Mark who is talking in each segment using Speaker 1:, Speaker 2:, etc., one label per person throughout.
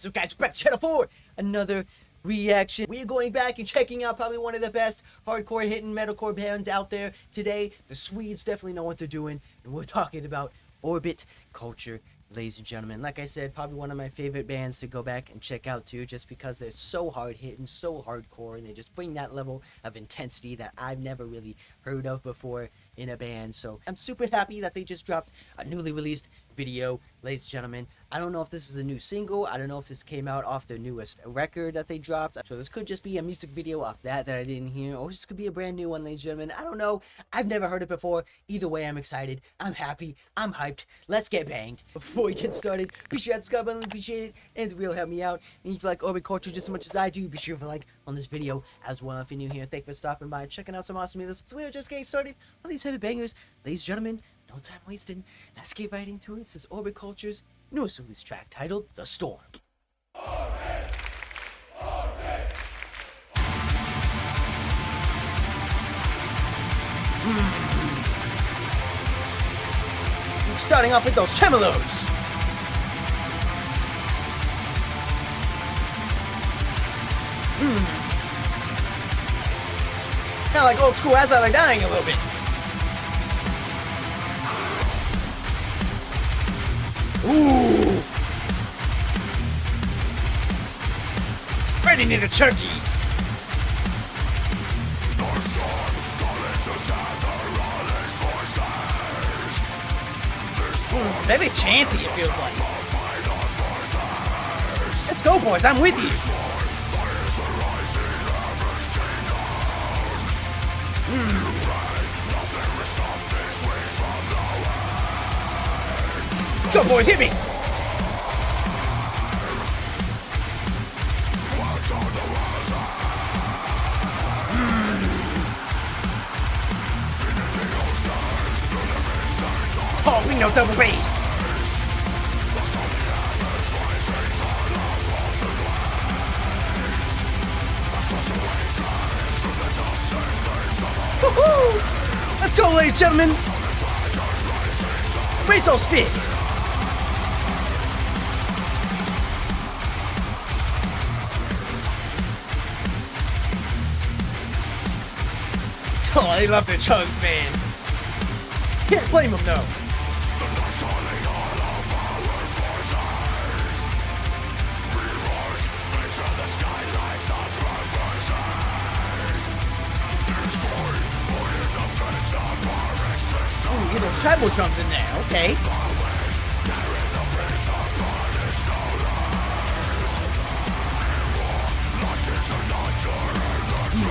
Speaker 1: So guys, we're back to channel 4, another reaction. We are going back and checking out probably one of the best hardcore hitting metalcore bands out there today. The Swedes definitely know what they're doing, and we're talking about Orbit Culture, ladies and gentlemen. Like I said, probably one of my favorite bands to go back and check out too, just because they're so hard hitting, so hardcore, and they just bring that level of intensity that I've never really heard of before in a band. So I'm super happy that they just dropped a newly released video, ladies and gentlemen. I don't know if this is a new single. I don't know if this came out off their newest record that they dropped. So this could just be a music video off that I didn't hear, or this could be a brand new one, ladies and gentlemen. I don't know. I've never heard it before. Either way, I'm excited. I'm happy. I'm hyped. Let's get banged. Before we get started, be sure to hit the subscribe button, appreciate it, and it will help me out. And if you like Orbit Culture just as much as I do, be sure to like on this video as well. If you're new here, thank you for stopping by, checking out some awesome videos. So we are just getting started on these heavy bangers, ladies and gentlemen. No time wasted. Let's get right into it. This is Orbit Culture's newest release track titled The Storm.
Speaker 2: Orbit! Orbit!
Speaker 1: Starting off with those tremolos. Kind of like old school As I Lay Dying a little bit. Ooh! Ready to the turkeys! Very chanty, it feels like. Let's go, boys, I'm with you! Let's go, boys, hit me! Oh, we know double bass! Woohoo! Let's go, ladies and gentlemen! Raise those fists! Oh, they love their chugs, man. Can't blame them, though. Oh, you get those tribal drums in there, okay.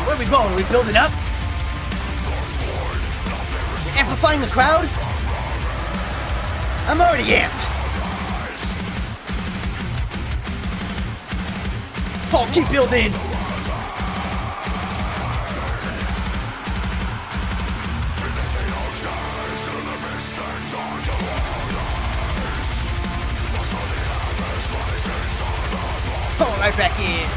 Speaker 1: Where are we going? Are we building up? We're amplifying the crowd? I'm already amped. Oh, keep building. Oh, right back in.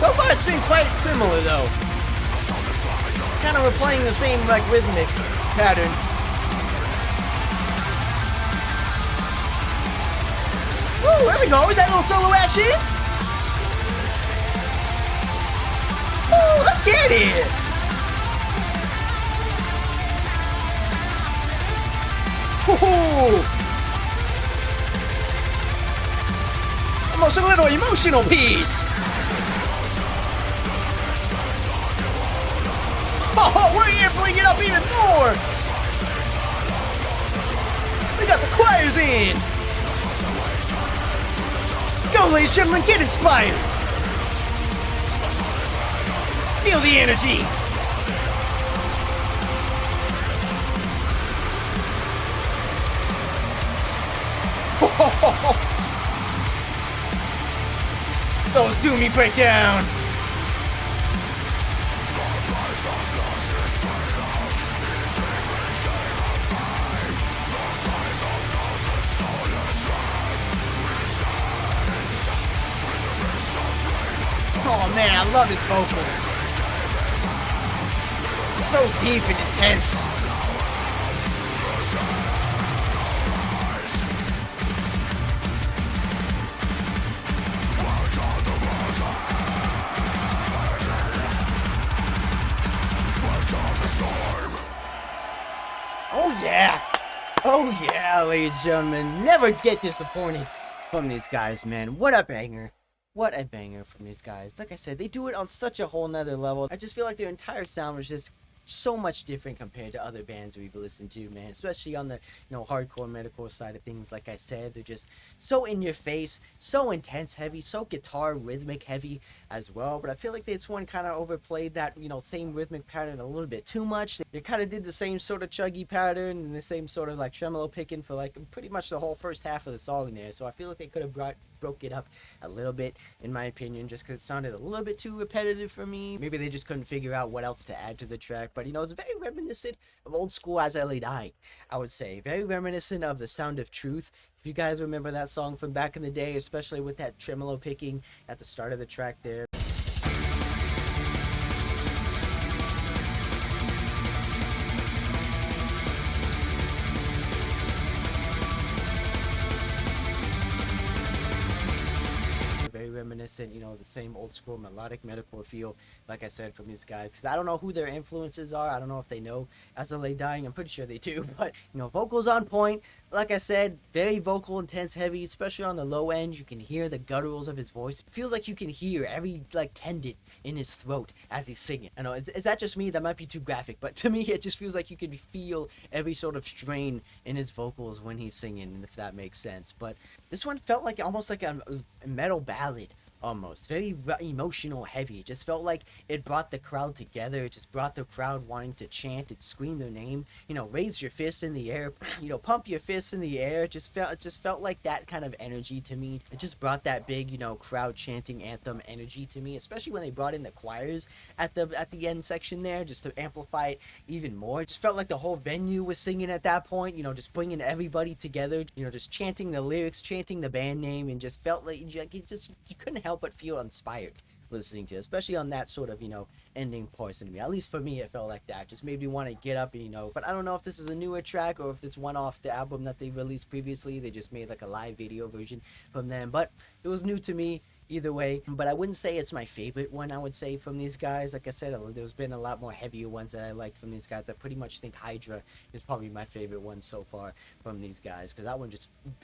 Speaker 1: So far it's been quite similar though. Kind of replaying the same like rhythmic pattern. Woo, there we go. Is that a little solo action? Woo, let's get it. Woo. Almost a little emotional piece. Oh, we're amping it up even more! We got the choirs in! Let's go, ladies and gentlemen, get inspired! Feel the energy! Those doomy breakdown! Oh man, I love his vocals. So deep and intense. that, ladies and gentlemen. Never get disappointed from these guys, man. What a banger. What a banger from these guys. Like I said, they do it on such a whole nother level. I just feel like their entire sound was just so much different compared to other bands we've listened to, man. Especially on the, hardcore metalcore side of things. Like I said, they're just so in your face, so intense heavy, so guitar rhythmic heavy as well. But I feel like this one kind of overplayed that, same rhythmic pattern a little bit too much. They kind of did the same sort of chuggy pattern and the same sort of like tremolo picking for like pretty much the whole first half of the song there. So I feel like they could have broke it up a little bit, in my opinion, just because it sounded a little bit too repetitive for me. Maybe they just couldn't figure out what else to add to the track. But it's very reminiscent of old school As I Lay Dying, I would say. Very reminiscent of The Sound of Truth. If you guys remember that song from back in the day, especially with that tremolo picking at the start of the track there. Very reminiscent, the same old school melodic metalcore feel, like I said, from these guys. Because I don't know who their influences are. I don't know if they know As I Lay Dying. I'm pretty sure they do. But, vocals on point. Like I said, very vocal, intense, heavy, especially on the low end. You can hear the gutturals of his voice. It feels like you can hear every, tendon in his throat as he's singing. I know, is that just me? That might be too graphic. But to me, it just feels like you can feel every sort of strain in his vocals when he's singing, if that makes sense. But this one felt like almost like a metal ballad. Almost very emotional, heavy. It just felt like it brought the crowd together. It just brought the crowd wanting to chant and scream their name. Raise your fists in the air. Pump your fists in the air. It just felt like that kind of energy to me. It just brought that big, crowd chanting anthem energy to me. Especially when they brought in the choirs at the end section there, just to amplify it even more. It just felt like the whole venue was singing at that point. Just bringing everybody together. Just chanting the lyrics, chanting the band name, and just felt like you couldn't help but feel inspired listening to it, especially on that sort of ending portion to me. At least for me, it felt like that. Just made me want to get up and but I don't know if this is a newer track or if it's one off the album that they released previously. They just made like a live video version from them, but it was new to me either way. But I wouldn't say it's my favorite one. I would say from these guys, like I said, there's been a lot more heavier ones that I like from these guys. I pretty much think Hydra is probably my favorite one so far from these guys, because that one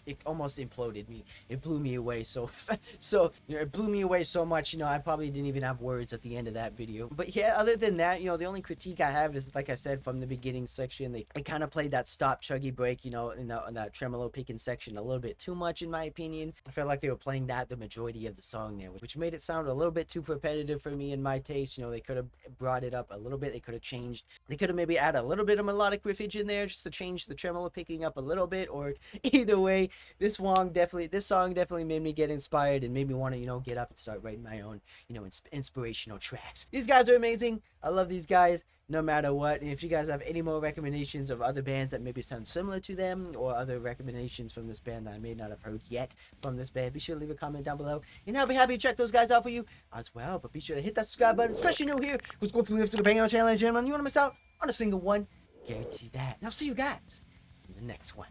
Speaker 1: it almost imploded me. It blew me away it blew me away so much, I probably didn't even have words at the end of that video. But yeah, other than that, the only critique I have is, like I said, from the beginning section, they kind of played that stop chuggy break, in that tremolo picking section a little bit too much, in my opinion. I felt like they were playing that the majority of the song there, which made it sound a little bit too repetitive for me in my taste. They could have brought it up a little bit. They could have maybe added a little bit of melodic riffage in there just to change the tremolo picking up a little bit. Or either way, this song definitely made me get inspired and made me want to get up and start writing my own inspirational tracks. These guys are amazing. I love these guys no matter what. And if you guys have any more recommendations of other bands that maybe sound similar to them, or other recommendations from this band that I may not have heard yet from this band, be sure to leave a comment down below, and I'll be happy to check those guys out for you as well. But be sure to hit that subscribe button, especially new here, who's going through the banger on channel, and you want to miss out on a single one, guarantee that. And I'll see you guys in the next one.